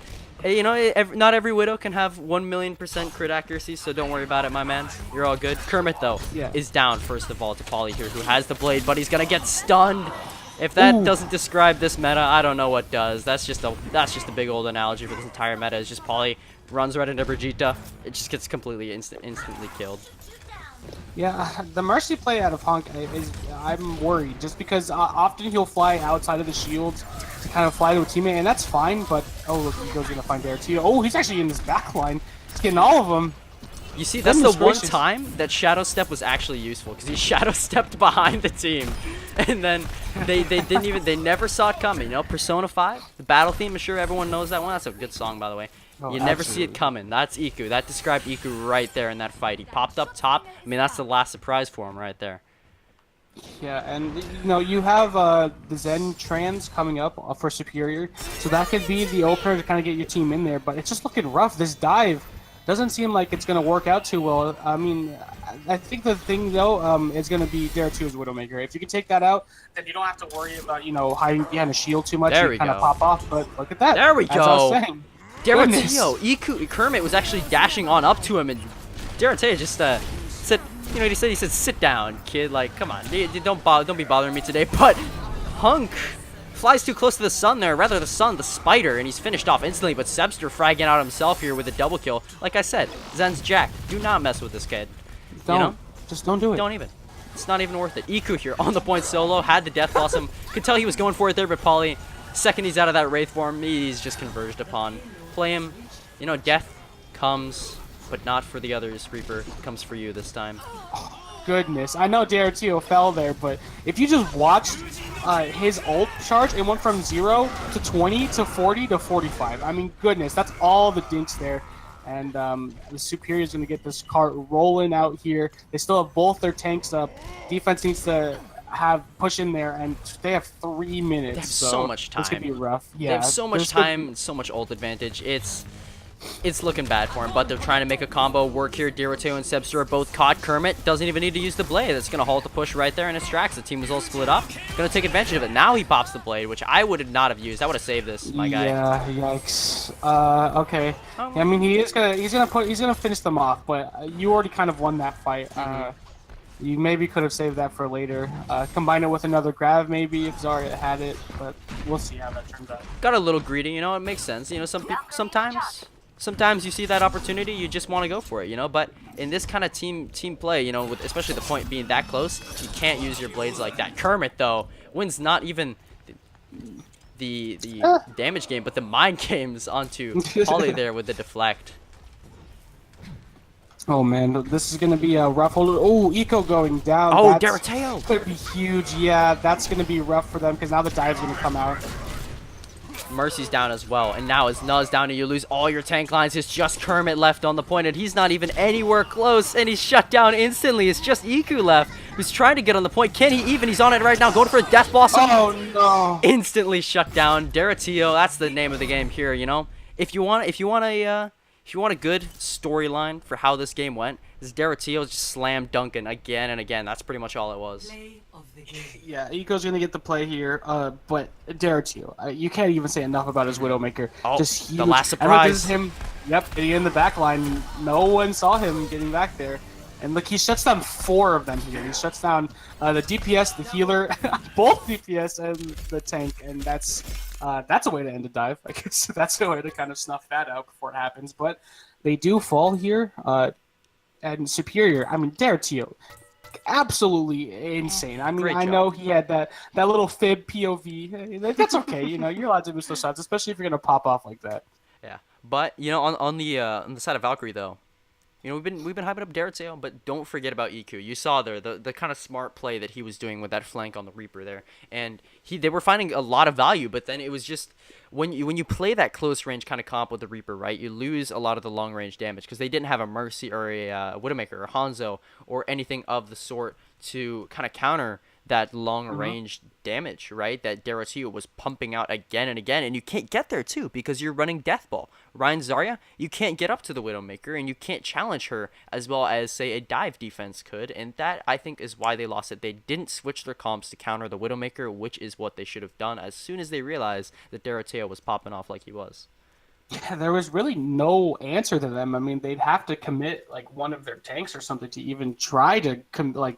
not every Widow can have 1,000,000% crit accuracy, so don't worry about it, my man. You're all good. Kermit, though, is down, first of all, to Polly here, who has the blade, but he's going to get stunned. If that doesn't describe this meta, I don't know what does. That's just a big old analogy for this entire meta. Is just Polly runs right into Brigitte. It just gets completely instantly killed. Yeah, the Mercy play out of Honk I'm worried, just because often he'll fly outside of the shield to kind of fly to a teammate, and that's fine, but look, he goes gonna find Doroteo. Oh, he's actually in his back line. He's getting all of them. You see, that's the one time that Shadow Step was actually useful, because he Shadow Stepped behind the team, and then they never saw it coming. Persona 5, the battle theme, I'm sure everyone knows that one. That's a good song, by the way. You never see it coming. That's Iku. That described Iku right there in that fight. He popped up top. I mean, that's the last surprise for him right there. Yeah, and you have the Zen Trans coming up for Superior, so that could be the opener to kind of get your team in there. But it's just looking rough. This dive doesn't seem like it's going to work out too well. I mean, I think the thing though is going to be Dorateo's Widowmaker. If you can take that out, then you don't have to worry about hiding behind a shield too much. There we kind go. of pop off. But look at that. There we As I was go. saying. Doroteo, Kermit was actually dashing on up to him, and Doroteo just said, he said, sit down, kid. Like, come on, don't be bothering me today. But Hunk flies too close to the sun there, rather the sun, the spider, and he's finished off instantly. But Sebster fragging out himself here with a double kill. Like I said, Zen's Jack. Do not mess with this kid. Just don't do it. Don't even. It's not even worth it. Iku here on the point solo, had the death blossom. Could tell he was going for it there, but Polly, second he's out of that Wraith form, he's just converged upon. Play him. Death comes, but not for the others. Reaper comes for you this time. Goodness, I know Doroteo fell there, but if you just watched his ult charge, it went from 0 to 20 to 40 to 45. I mean, goodness, that's all the dinks there. And the Superior is going to get this cart rolling out here. They still have both their tanks up. Defense needs to push in there, and they have 3 minutes. They have so much time. It's going to be rough. Yeah, they have so much time and so much ult advantage. It's looking bad for him, but they're trying to make a combo work here. Doroteo and Sebster are both caught. Kermit doesn't even need to use the blade. That's going to halt the push right there, and it's Strax. The team was all split up. Going to take advantage of it. Now he pops the blade, which I would not have used. I would have saved this, my guy. Yeah, yikes. Okay. I mean, he's gonna finish them off, but you already kind of won that fight. You maybe could have saved that for later. Combine it with another grab, maybe, if Zarya had it, but we'll see how that turns out. Got a little greedy, it makes sense. Sometimes you see that opportunity, you just want to go for it, But in this kind of team play, with especially the point being that close, you can't use your blades like that. Kermit, though, wins not even the damage game, but the mind games onto Polly there with the deflect. Oh man, this is gonna be a rough hold. Oh, Eco going down. Oh, That's Derateo! gonna be huge. Yeah, that's gonna be rough for them because now the dive's gonna come out. Mercy's down as well, and now as Nuz down and you lose all your tank lines, it's just Kermit left on the point, and he's not even anywhere close, and he's shut down instantly. It's just Iku left, who's trying to get on the point. Can he even? He's on it right now, going for a Death Blossom. Oh no! Instantly shut down. Derateo, that's the name of the game here, you know? If you want a good storyline for how this game went, is Derateo just slam dunking again and again. That's pretty much all it was. Yeah, Eco's gonna get the play here, but Derateo, you can't even say enough about his Widowmaker. Oh, Just huge. the last And look, this surprise. is him. Yep, in the back line. No one saw him getting back there. And look, he shuts down 4 of them here. He shuts down the DPS, the healer, both DPS and the tank, and that's a way to end a dive. I guess that's a way to kind of snuff that out before it happens. But they do fall here, and Superior. I mean, Derateo, absolutely insane. I mean, Great I job. know he had that little fib POV. That's okay. You know, you're allowed to miss those shots, especially if you're gonna pop off like that. Yeah, but you know, on the side of Valkyrie though, you know, we've been hyping up Derateo, but don't forget about EQ. You saw there the kind of smart play that he was doing with that flank on the Reaper there, and they were finding a lot of value. But then it was just when you play that close range kind of comp with the Reaper, right? You lose a lot of the long range damage because they didn't have a Mercy or a Widowmaker or Hanzo or anything of the sort to kind of counter that long range damage, right? That Derateo was pumping out again and again, and you can't get there too because you're running Death Ball. Ryan Zarya, you can't get up to the Widowmaker, and you can't challenge her as well as say a dive defense could, and that I think is why they lost it. They didn't switch their comps to counter the Widowmaker, which is what they should have done as soon as they realized that Derateo was popping off like he was. Yeah, there was really no answer to them. I mean, they'd have to commit like one of their tanks or something to even try to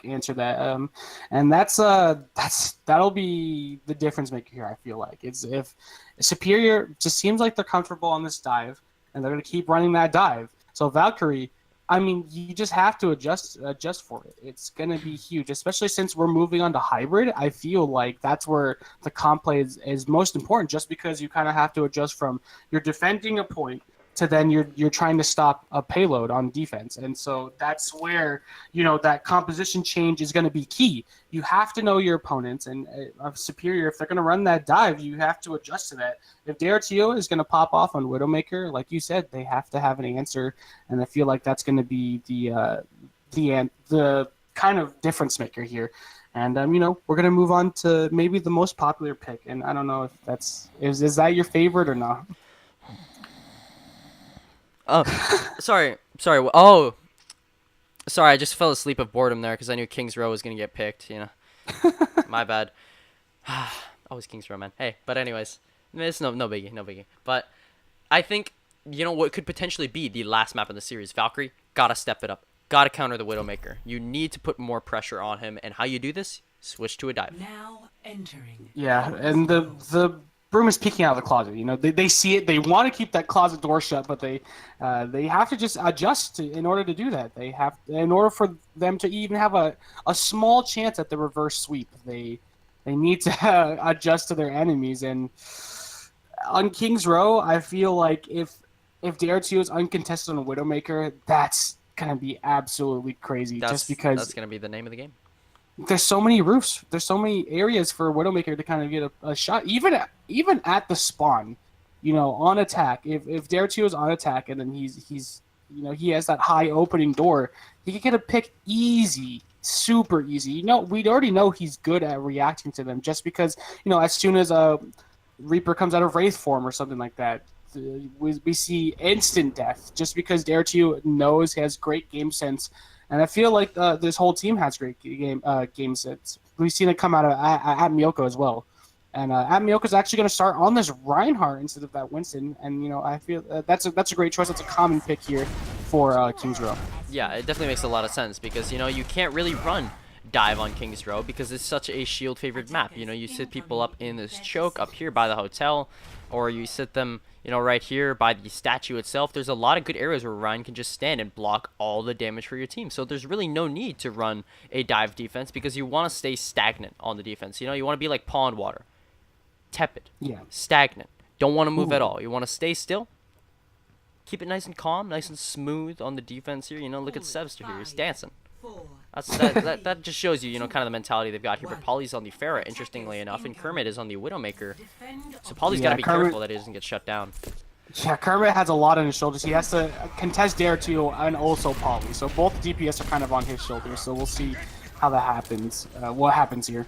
answer that. And that'll be the difference maker here. I feel like it's if Superior just seems like they're comfortable on this dive, and they're gonna keep running that dive. So Valkyrie, I mean, you just have to adjust for it. It's gonna be huge, especially since we're moving on to hybrid. I feel like that's where the comp play is most important, just because you kind of have to adjust from you're defending a point to then you're trying to stop a payload on defense, and so that's where that composition change is going to be key. You have to know your opponents, and Superior, if they're going to run that dive, you have to adjust to that. If Derateo is going to pop off on Widowmaker, like you said, they have to have an answer, and I feel like that's going to be the kind of difference maker here. And we're gonna move on to maybe the most popular pick, and I don't know if is that your favorite or not. Oh, sorry. Oh, sorry. I just fell asleep of boredom there because I knew King's Row was gonna get picked. You know, my bad. Always King's Row, man. Hey, but anyways, it's no biggie. But I think what could potentially be the last map in the series. Valkyrie gotta step it up. Gotta counter the Widowmaker. You need to put more pressure on him, and how you do this? Switch to a dive. Now entering. Yeah, and the broom is peeking out of the closet. They see it. They want to keep that closet door shut, but they have to just adjust in order to do that. In order for them to even have a small chance at the reverse sweep, they need to adjust to their enemies. And on King's Row, I feel like if Derateo is uncontested on a Widowmaker, that's gonna be absolutely crazy. Just because that's gonna be the name of the game. there's so many roofs. There's so many areas for Widowmaker to kind of get a shot. Even at the spawn, on attack. If Derateo is on attack and then he's he has that high opening door, he can get a pick easy, super easy. We'd already know he's good at reacting to them just because as soon as a Reaper comes out of Wraith form or something like that, we see instant death just because Derateo knows he has great game sense. And I feel like this whole team has great game sense. We've seen it come out of at Miyoko as well. And at Miyoko's actually going to start on this Reinhardt instead of that Winston. And, I feel that's a great choice. That's a common pick here for King's Row. Yeah, it definitely makes a lot of sense because, you can't really run dive on King's Row because it's such a shield favored map. You sit people up in this choke up here by the hotel, or you sit them right here by the statue itself. There's a lot of good areas where Ryan can just stand and block all the damage for your team. So there's really no need to run a dive defense because you want to stay stagnant on the defense. You want to be like pond water. Tepid. Yeah. Stagnant. Don't want to move at all. You want to stay still. keep it nice and calm, nice and smooth on the defense here. You know, look at Sevster here. He's dancing. That just shows you, you know, kind of the mentality they've got here. But Polly's on the Pharah, interestingly enough, and Kermit is on the Widowmaker. So Polly's got to be careful that he doesn't get shut down. Yeah, Kermit has a lot on his shoulders. He has to contest Dare 2 and also Polly. So both DPS are kind of on his shoulders. So we'll see how that happens. What happens here?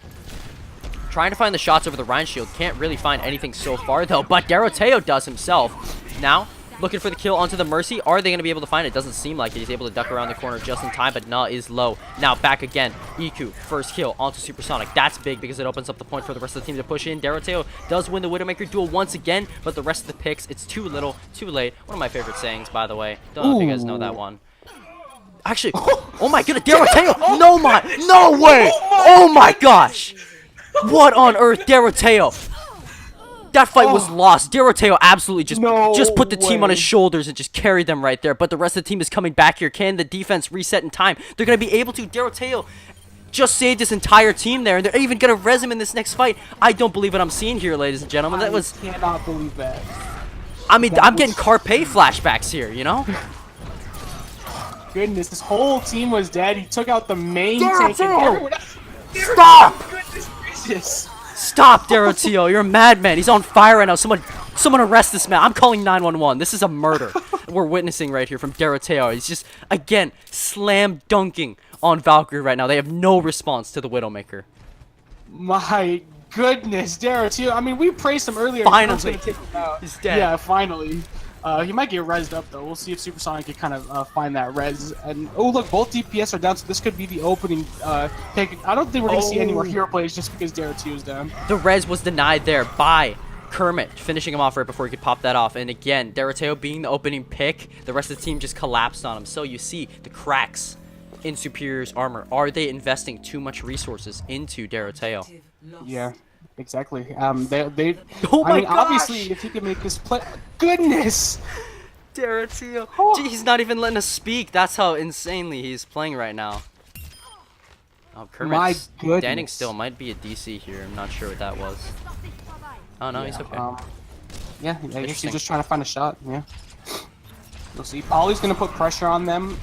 Trying to find the shots over the Rhine shield. Can't really find anything so far, though. But Deroteo does himself. Now, looking for the kill onto the Mercy. Are they going to be able to find it? Doesn't seem like it. He's able to duck around the corner just in time, but Na is low. Now, back again. Iku, first kill onto Supersonic. That's big because it opens up the point for the rest of the team to push in. Deroteo does win the Widowmaker duel once again, but the rest of the picks, it's too little, too late. One of my favorite sayings, by the way. Don't know if you guys know that one. Actually, oh my goodness, Deroteo! No way! Oh my gosh! What on earth, Deroteo? That fight was lost. Deroteo absolutely just put the team on his shoulders and just carried them right there. But the rest of the team is coming back here. Can the defense reset in time? They're going to be able to. Deroteo just saved this entire team there, and they're even going to res him in this next fight. I don't believe what I'm seeing here, ladies and gentlemen. I cannot believe that. I mean, I'm getting Carpe flashbacks here, you know? Goodness, this whole team was dead. He took out the main tank. Stop! Goodness gracious. Stop, Deroteo. You're a madman. He's on fire right now. Someone arrest this man. I'm calling 911. This is a murder we're witnessing right here from Deroteo. He's just, again, slam dunking on Valkyrie right now. They have no response to the Widowmaker. My goodness, Deroteo. I mean, we praised him earlier. Finally. He's dead. Yeah, finally. He might get rezzed up, though. We'll see if Supersonic can kind of find that res. And, oh, look, both DPS are down, so this could be the opening pick. I don't think we're going to see any more hero plays just because Deroteo is down. The res was denied there by Kermit, finishing him off right before he could pop that off. And again, Deroteo being the opening pick, the rest of the team just collapsed on him. So you see the cracks in Superior's armor. Are they investing too much resources into Deroteo? Yeah. Exactly. Oh I mean, obviously, if he can make this play, goodness, Deroteo. Gee, he's not even letting us speak. That's how insanely he's playing right now. Oh, Kermit's standing still. Might be a DC here. I'm not sure what that was. Oh no, he's okay. Yeah, I guess he's just trying to find a shot. Yeah. You'll see. Polly's gonna put pressure on them.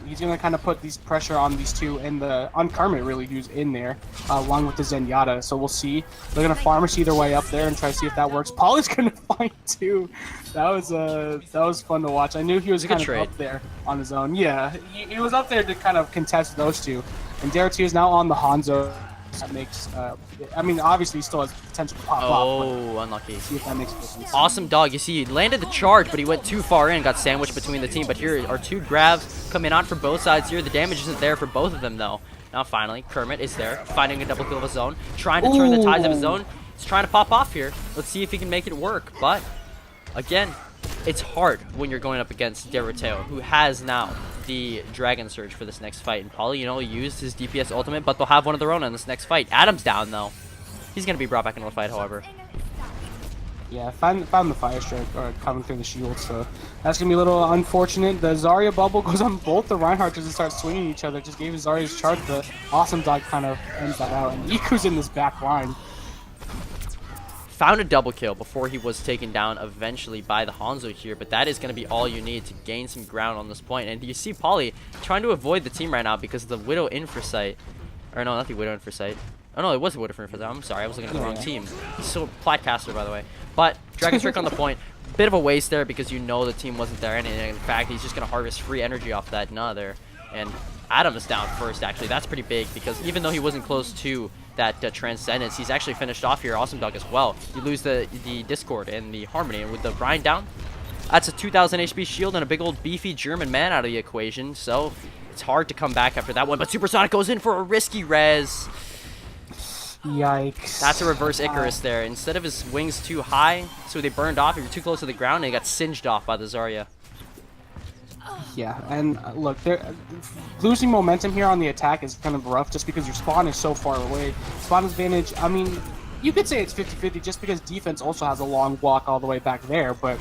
He's gonna kind of put these pressure on these two and on Kermit really, who's in there, along with the Zenyatta. So we'll see. They're gonna pharmacy their way up there and try to see if that works. Polly's gonna fight too. That was fun to watch. I knew he was kind of up there on his own. Yeah, he was up there to kind of contest those two. And Deroteo is now on the Hanzo. That makes, I mean, obviously he still has potential to pop off. Oh, unlucky. See if that makes a difference. Awesome dog. You see, he landed the charge, but he went too far in, got sandwiched between the team. But here are two grabs coming on for both sides here. The damage isn't there for both of them, though. Now, finally, Kermit is there, finding a double kill of his own, trying to turn the tides of his own. He's trying to pop off here. Let's see if he can make it work. But, again, it's hard when you're going up against Deroteo, who has now the Dragon Surge for this next fight. And Polly, you know, used his DPS ultimate, but they'll have one of their own in this next fight. Adam's down, though. He's going to be brought back into the fight, however. Yeah, found the Fire Strike coming through the shield, so that's going to be a little unfortunate. The Zarya bubble goes on both the Reinhardt just to start swinging each other. Just gave Zarya's charge. The Awesome Dog kind of ends that out. And Iku's in this back line. Found a double kill before he was taken down eventually by the Hanzo here, but that is going to be all you need to gain some ground on this point. And you see Polly trying to avoid the team right now because of the Widow Infrasight. Or no, not the Widow Infrasight. Oh no, it was the Widow Infrasight. I'm sorry, I was looking at the wrong team. He's so Platcaster, by the way. But Dragon Trick on the point. Bit of a waste there because you know the team wasn't there. And in fact, he's just going to harvest free energy off that Nah there. And Adam is down first, actually. That's pretty big because even though he wasn't close to that Transcendence, he's actually finished off here. Awesome Dog as well. You lose the Discord and the Harmony, and with the Rhine down, that's a 2000 HP shield and a big old beefy German man out of the equation, so it's hard to come back after that one. But Supersonic goes in for a risky res. Yikes. That's a reverse Icarus there. Instead of his wings too high, so they burned off, he was too close to the ground, and he got singed off by the Zarya. Yeah, and look, losing momentum here on the attack is kind of rough just because your spawn is so far away. Spawn advantage, I mean, you could say it's 50-50 just because defense also has a long walk all the way back there, but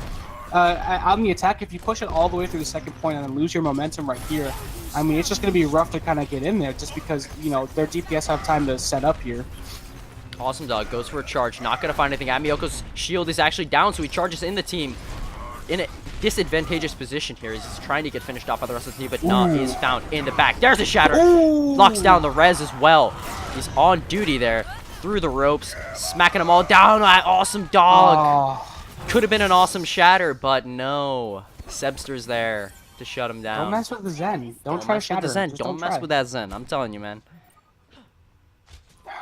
on the attack, if you push it all the way through the second point and then lose your momentum right here, I mean, it's just going to be rough to kind of get in there just because, you know, their DPS have time to set up here. Awesome Dog goes for a charge, not going to find anything. Amioko's shield is actually down, so he charges in the team. disadvantageous position here. He's trying to get finished off by the rest of the team, but Nah is found in the back. There's a shatter. Locks down the res as well. He's on duty there. Through the ropes, smacking them all down. Awesome dog. Could have been an awesome shatter, but no. Sebster's there to shut him down. Don't mess with the Zen. Don't try to shatter. The Zen. Just Don't mess with that Zen. I'm telling you, man.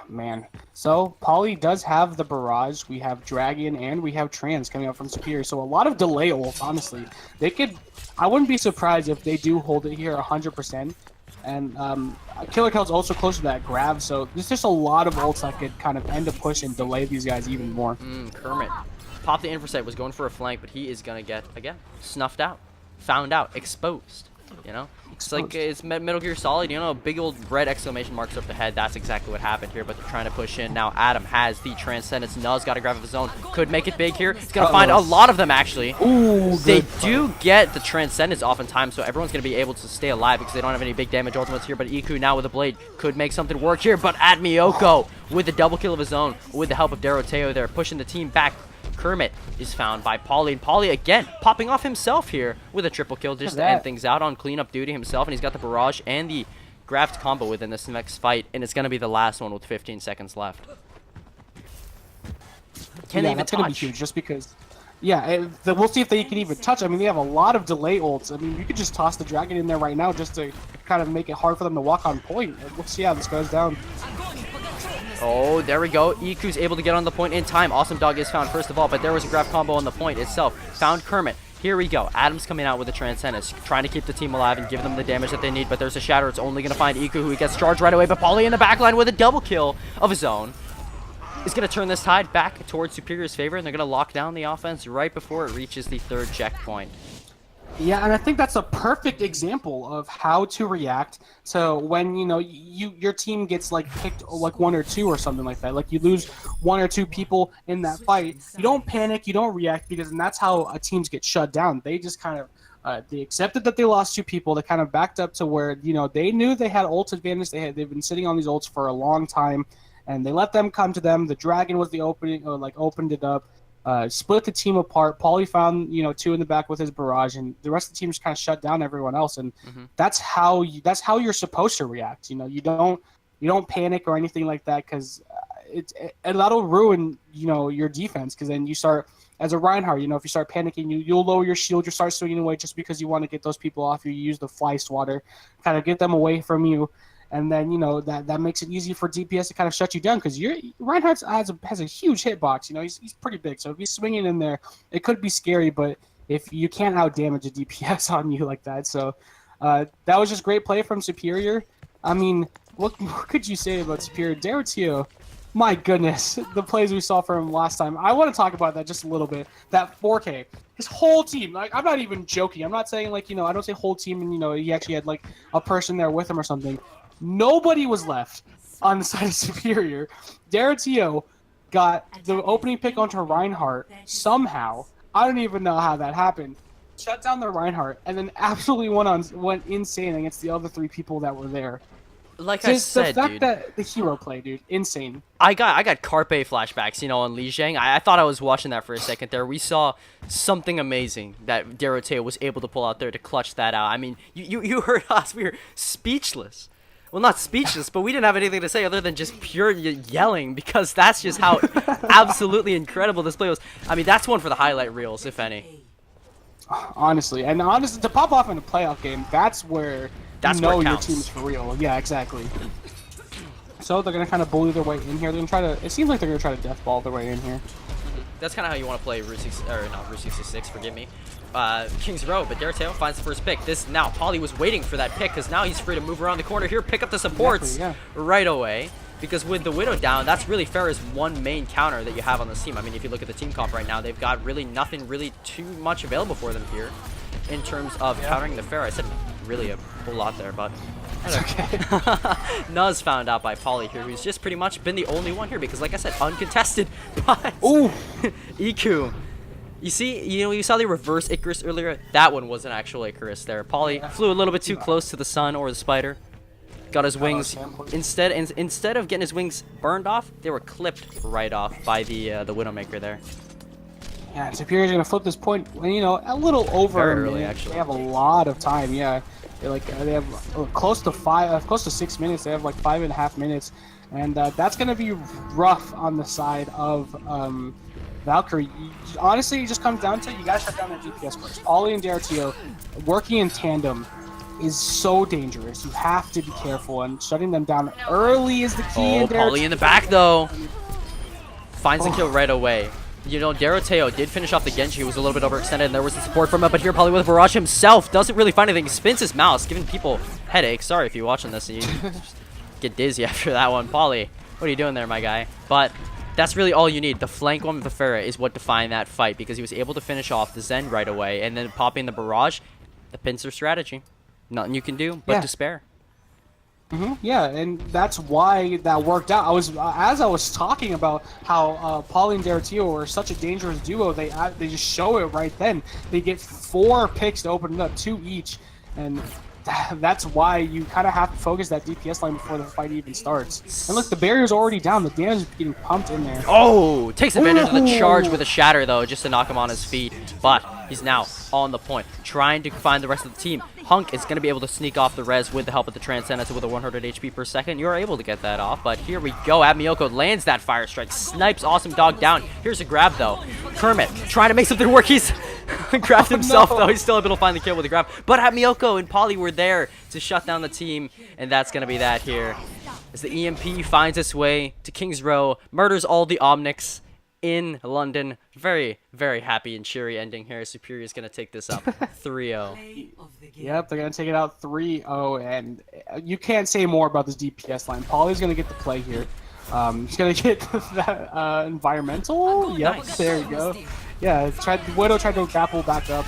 Man. So, Poly does have the Barrage. We have Dragon and we have Trans coming up from Superior. So, a lot of delay ults, honestly. They could... I wouldn't be surprised if they do hold it here 100%. And Killer Kel's also close to that grab, so there's just a lot of ults that could kind of end a push and delay these guys even more. Kermit. Pop the Infrasight, was going for a flank, but he is going to get, again, snuffed out, found out, exposed, you know? It's like, it's Metal Gear Solid, you know, big old red exclamation marks up the head. That's exactly what happened here, but they're trying to push in. Now Adam has the Transcendence. Nuz got a grab of his own. Could make it big here. He's going to find a lot of them, actually. Ooh, they do get the Transcendence oftentimes, so everyone's going to be able to stay alive because they don't have any big damage ultimates here, but Iku now with a blade could make something work here, but Admioko with the double kill of his own, with the help of Deroteo there, pushing the team back. Kermit is found by Poly, and Poly again popping off himself here with a triple kill just to end things out on cleanup duty himself, and he's got the Barrage and the graft combo within this next fight, and it's going to be the last one with 15 seconds left. Can they even that's going to be huge just because... Yeah, we'll see if they can even touch. I mean, they have a lot of delay ults. I mean, you could just toss the Dragon in there right now just to kind of make it hard for them to walk on point. We'll see how this goes down. Oh, there we go. Iku's able to get on the point in time. Awesome Dog is found first of all, but there was a grab combo on the point itself. Found Kermit. Here we go. Adam's coming out with the Transcendence, trying to keep the team alive and give them the damage that they need, but there's a shatter. It's only going to find Iku, who he gets charged right away, but Poly in the backline with a double kill of his own is going to turn this tide back towards Superior's favor, and they're going to lock down the offense right before it reaches the third checkpoint. Yeah, and I think that's a perfect example of how to react to when, you know, your team gets like picked like 1 or 2 or something like that. Like you lose 1 or 2 people in that fight. You don't panic, you don't react, because that's how teams get shut down. They just kind of they accepted that they lost 2 people. They kind of backed up to where, you know, they knew they had ult advantage. They've been sitting on these ults for a long time, and they let them come to them. The Dragon was the opening, or like opened it up. Split the team apart. Paulie found, you know, 2 in the back with his Barrage, and the rest of the team just kind of shut down everyone else. And that's how you're supposed to react. You know, you don't panic or anything like that, because that'll ruin, you know, your defense. Because then you start, as a Reinhardt, you know, if you start panicking, you'll lower your shield, you start swinging away just because you want to get those people off you. You use the Fly Swatter, kind of get them away from you. And then, you know, that makes it easy for DPS to kind of shut you down, because Reinhardt has a huge hitbox. You know, he's pretty big. So if he's swinging in there, it could be scary. But if you can't out-damage a DPS on you like that. So that was just great play from Superior. I mean, what could you say about Superior? Deroteo, my goodness, the plays we saw from him last time. I want to talk about that just a little bit. That 4K. His whole team, like, I'm not even joking. I'm not saying, like, you know, I don't say whole team and, you know, he actually had, like, a person there with him or something. Nobody was left on the side of Superior. Deroteo got the opening pick onto Reinhardt somehow. I don't even know how that happened. Shut down the Reinhardt, and then absolutely went insane against the other 3 people that were there. Like I said, the fact dude, that the hero play, dude, insane. I got Carpe flashbacks, you know, on Li Zhang. I thought I was watching that for a second there. We saw something amazing that Deroteo was able to pull out there to clutch that out. I mean, you heard us. We were speechless. Well, not speechless, but we didn't have anything to say other than just pure yelling, because that's just how absolutely incredible this play was. I mean, that's one for the highlight reels, if any. Honestly, to pop off in a playoff game, that's where you know your team's for real. Yeah, exactly. So they're going to kind of bully their way in here. They're going to try to... It seems like they're going to try to deathball their way in here. That's kind of how you want to play Route 6, or not Route 66, forgive me. King's Row, but Deroteo finds the first pick. Now Poly was waiting for that pick, because now he's free to move around the corner here, pick up the supports right away. Because with the Widow down, that's really Pharah's one main counter that you have on this team. I mean, if you look at the team comp right now, they've got really nothing really too much available for them here in terms of countering the Pharah. I said really a whole lot there, but it's okay. Nuz found out by Poly here, who's just pretty much been the only one here, because like I said, uncontested. But Iku. You see, you know, you saw the reverse Icarus earlier. That one was an actual Icarus there. Poly flew a little bit too close to the sun or the spider. Got his wings instead of getting his wings burned off, they were clipped right off by the Widowmaker there. Yeah, Superior's gonna flip this point. You know, a little over Very a early, minute. actually. They have a lot of time. Yeah, they have close to 6 minutes. They have like 5.5 minutes, and that's gonna be rough on the side of Valkyrie. Honestly, it just comes down to you gotta shut down that DPS first. Ollie and DRTO working in tandem is so dangerous. You have to be careful, and shutting them down early is the key. Oh, in Pauly in the back, though. Finds the kill right away. You know, Deroteo did finish off the Genji. He was a little bit overextended, and there was the support from him. But here, Pauly with Barrage himself doesn't really find anything. He spins his mouse, giving people headaches. Sorry if you're watching this and you just get dizzy after that one. Pauly, what are you doing there, my guy? But that's really all you need. The flank one with the Pharah is what defined that fight, because he was able to finish off the Zen right away, and then popping the Barrage, the pincer strategy. Nothing you can do but despair. Yeah, and that's why that worked out. As I was talking about how Pauly and Deroteo were such a dangerous duo, they just show it right then. They get 4 picks to open it up, 2 each, and that's why you kind of have to focus that DPS line before the fight even starts. And look, the barrier's already down. The damage is getting pumped in there. Oh, takes advantage of the charge with a shatter, though, just to knock him on his feet. But he's now on the point, trying to find the rest of the team. Hunk is going to be able to sneak off the res with the help of the Transcendence with a 100 HP per second. You're able to get that off, but here we go. Admioko lands that Fire Strike, snipes Awesome Dog down. Here's a grab, though. Kermit trying to make something work. He's grabbed himself, though. He's still able to find the kill with the grab. But Admioko and Pauly were there to shut down the team, and that's going to be that here. As the EMP finds its way to King's Row, murders all the Omnics in London. Very, very happy and cheery ending here. Superior is going to take this up 3-0. Yep, they're going to take it out 3-0, and you can't say more about this DPS line. Pauly's going to get the play here. He's going to get that environmental. Yep, nice. There you go. Yeah, Widow tried to grapple back up,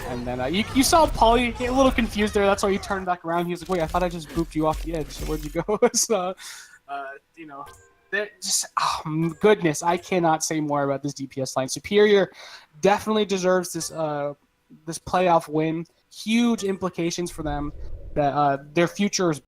and then you saw Pauly get a little confused there. That's why he turned back around. He was like, wait, I thought I just booped you off the edge. So where'd you go? So, you know, goodness, I cannot say more about this DPS line. Superior definitely deserves this this playoff win. Huge implications for them. That their future is